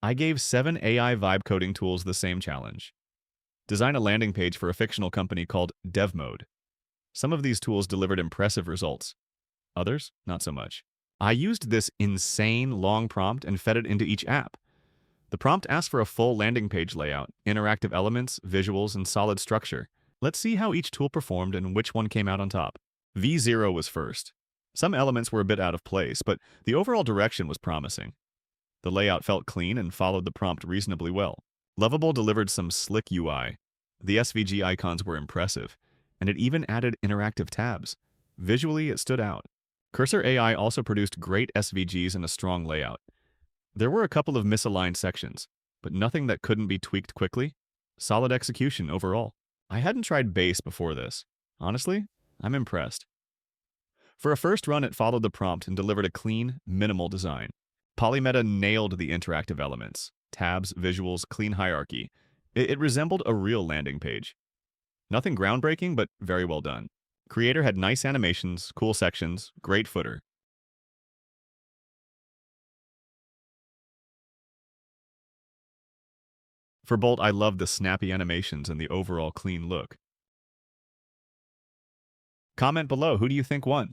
I gave 7 AI vibe coding tools the same challenge. Design a landing page for a fictional company called Dev Mode. Some of these tools delivered impressive results. Others, not so much. I used this insane long prompt and fed it into each app. The prompt asked for a full landing page layout, interactive elements, visuals, and solid structure. Let's see how each tool performed and which one came out on top. V0 was first. Some elements were a bit out of place, but the overall direction was promising. The layout felt clean and followed the prompt reasonably well. Lovable delivered some slick UI. The SVG icons were impressive, and it even added interactive tabs. Visually, it stood out. Cursor AI also produced great SVGs and a strong layout. There were a couple of misaligned sections, but nothing that couldn't be tweaked quickly. Solid execution overall. I hadn't tried base before this. Honestly, I'm impressed. For a first run, it followed the prompt and delivered a clean, minimal design. Polymeta nailed the interactive elements. Tabs, visuals, clean hierarchy. It resembled a real landing page. Nothing groundbreaking, but very well done. Creatr had nice animations, cool sections, great footer. For Bolt, I loved the snappy animations and the overall clean look. Comment below, who do you think won?